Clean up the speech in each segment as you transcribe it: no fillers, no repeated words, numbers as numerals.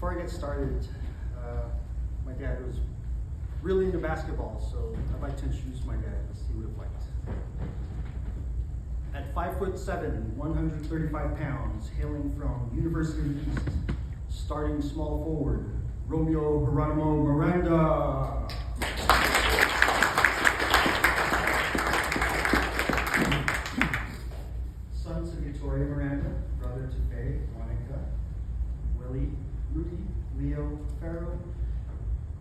Before I get started, my dad was really into basketball, so I'd like to introduce my dad. Let's see what it likes. At 5'7", 135 pounds, hailing from University of the East, starting small forward, Romeo Geronimo Miranda. Son to Victoria Miranda, brother to Tae, Monica, Willy, Rudy, Leo, Faro,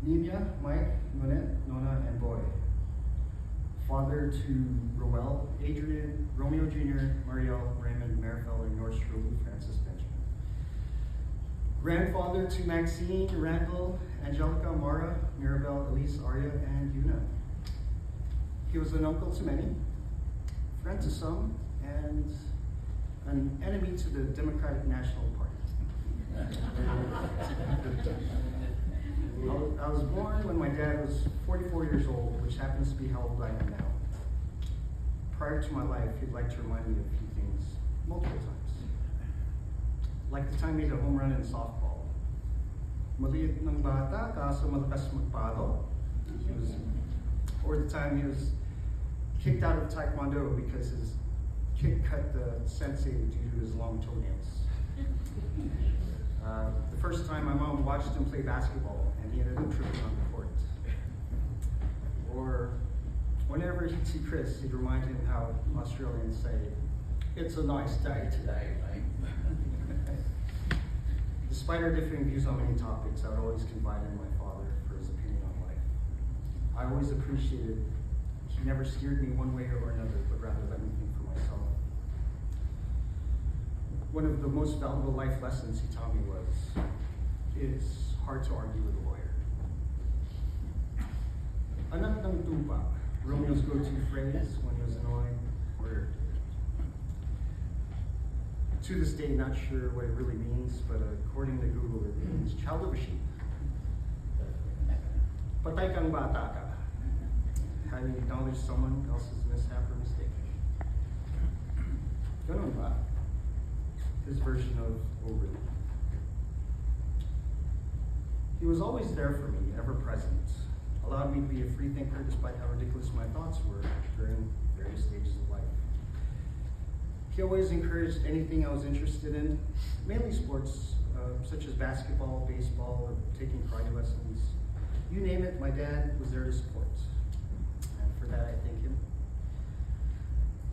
Nemia, Mike, Nonette, Nona, and Boy. Father to Roel, Adrian, Romeo G.M, Mariel, Raymond, Marifel, and yours truly, Francis Benjamin. Grandfather to Maxine, Randel, Angelica, Mirabelle, Elise, Arya, and Yuna. He was an uncle to many, friend to some, and an enemy to the Democratic National Party. I was born when my dad was 44 years old, which happens to be how old I am now. Prior to my life, he'd like to remind me of a few things, multiple times. Like the time he hit a home run in softball. Liit ng bata, kaso lakas palo. Or the time he was kicked out of Tae Kwon Do because his kick cut the sensei due to his long toenails. The first time my mom watched him play basketball and he ended up tripping on the court. Or whenever he'd see Chris, he'd remind him how Australians say, "It's a nice day today, mate." Despite our differing views on many topics, I would always confide in my father for his opinion on life. I always appreciated he never steered me one way or another, but rather let me think for myself. One of the most valuable life lessons he taught me was, it's hard to argue with a lawyer. Anak ng tupa, Romeo's go-to phrase when he was annoyed, or to this day, not sure what it really means, but according to Google, it means child of a sheep. Patay kang bata ka. Having acknowledged someone else's mishap or mistake. Ganun ba? His version of Willy. He was always there for me, ever present, allowed me to be a free thinker despite how ridiculous my thoughts were during various stages of life. He always encouraged anything I was interested in, mainly sports, such as basketball, baseball, or taking karate lessons. You name it, my dad was there to support. And for that, I thank him.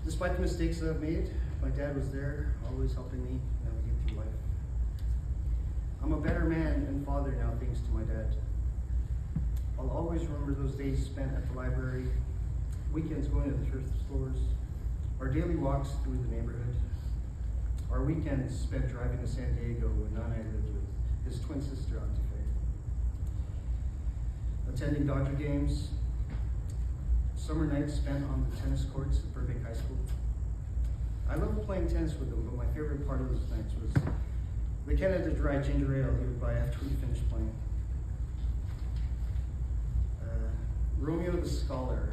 Despite the mistakes that I've made, my dad was there, always helping me navigate through life. I'm a better man and father now thanks to my dad. I'll always remember those days spent at the library, weekends going to the thrift stores, our daily walks through the neighborhood, our weekends spent driving to San Diego when Nona lived with his twin sister, Auntie Faye. Attending Dodger games, summer nights spent on the tennis courts at Burbank High School. I loved playing tennis with them, but my favorite part of those nights was the Canada Dry ginger ale he would buy after we finished playing. Romeo the scholar.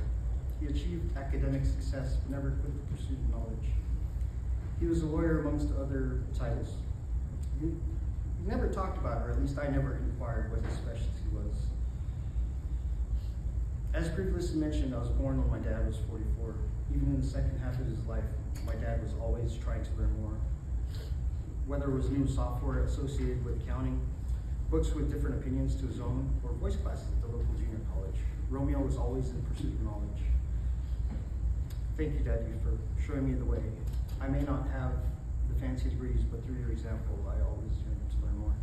He achieved academic success, but never quit the pursuit of knowledge. He was a lawyer amongst other titles. He never talked about, or at least I never inquired what his specialty was. As previously mentioned, I was born when my dad was 44. Even in the second half of his life, my dad was always trying to learn more. Whether it was new software associated with accounting, books with different opinions to his own, or voice classes at the local junior college, Romeo was always in pursuit of knowledge. Thank you, Daddy, for showing me the way. I may not have the fancy degrees, but through your example, I always yearn to learn more.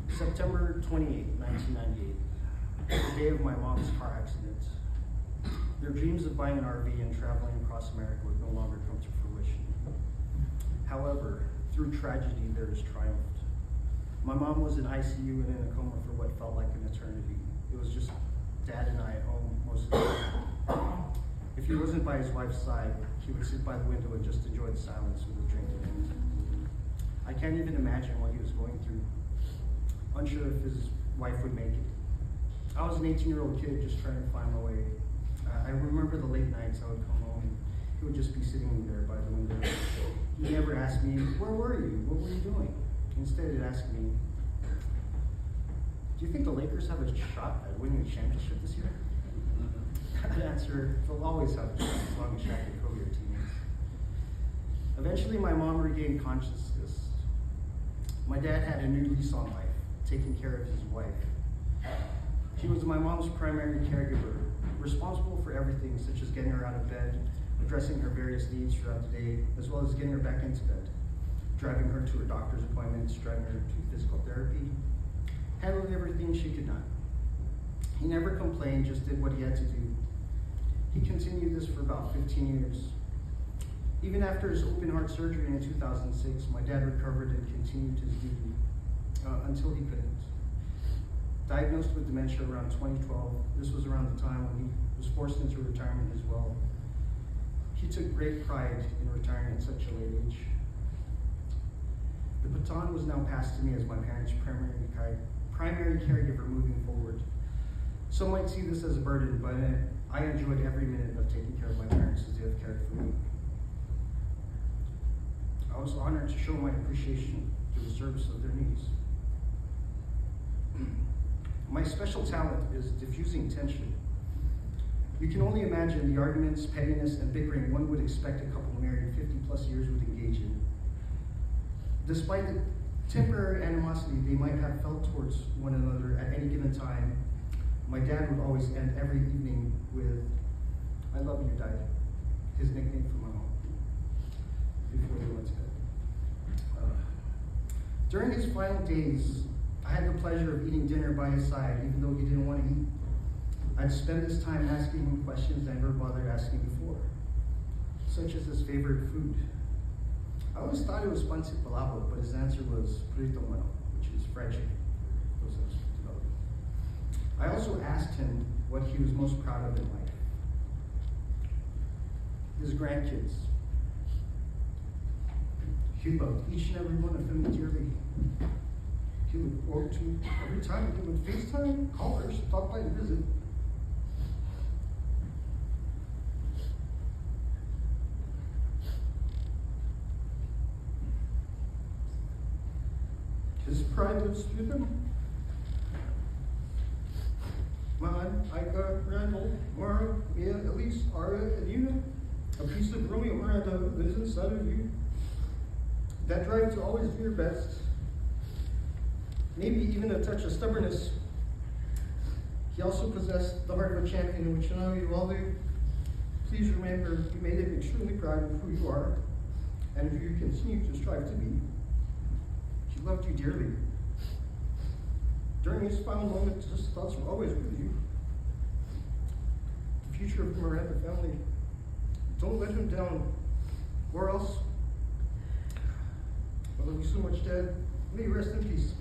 September 28, 1998. The day of my mom's car accident. Their dreams of buying an RV and traveling across America would no longer come to fruition. However, through tragedy, there is triumph. My mom was in ICU and in a coma for what felt like an eternity. It was just Dad and I at home most of the time. If he wasn't by his wife's side, he would sit by the window and just enjoy the silence with a drink in hand. I can't even imagine what he was going through. Unsure if his wife would make it. I was an 18-year-old kid just trying to find my way. I remember the late nights I would come home and he would just be sitting there by the window. He never asked me, "Where were you? What were you doing?" Instead, it asked me, do you think the Lakers have a shot at winning the championship this year? I'd answer, they'll always have a shot as long as Shaq and Kobe are teammates. Eventually, my mom regained consciousness. My dad had a new lease on life, taking care of his wife. He was my mom's primary caregiver, responsible for everything such as getting her out of bed, addressing her various needs throughout the day, as well as getting her back into bed, driving her to her doctor's appointments, driving her to physical therapy, handling everything she could not. He never complained, just did what he had to do. He continued this for about 15 years. Even after his open heart surgery in 2006, my dad recovered and continued his duty until he couldn't. Diagnosed with dementia around 2012, this was around the time when he was forced into retirement as well. He took great pride in retiring at such a late age. The baton was now passed to me as my parents' primary caregiver moving forward. Some might see this as a burden, but I enjoyed every minute of taking care of my parents as they have cared for me. I was honored to show my appreciation to the service of their needs. My special talent is diffusing tension. You can only imagine the arguments, pettiness, and bickering one would expect a couple married 50 plus years would engage in. Despite the temporary animosity they might have felt towards one another at any given time, my dad would always end every evening with, "I love you, Dad," his nickname for my mom, before they went to bed. During his final days, I had the pleasure of eating dinner by his side, even though he didn't want to eat. I'd spend this time asking him questions I never bothered asking before, such as his favorite food. I always thought it was pancit palabo, but his answer was prito mano, which is fried chicken. I also asked him what he was most proud of in life. His grandkids. He loved each and every one of them dearly. He looked forward to every time he would FaceTime, call her, stop by to visit. His pride lives through them. Mine, Ika, Randel, Mariel, Elise, Arya, and Yuna. A piece of Romeo Miranda lives inside of you. That drive to always do your best. Maybe even a touch of stubbornness. He also possessed the heart of a champion, in which I know you all do. Please remember, you made him extremely proud of who you are, and who you continue to strive to be. He loved you dearly. During his final moments, his thoughts were always with you. The future of the Miranda family. Don't let him down, or else. I love you so much, Dad. May you rest in peace.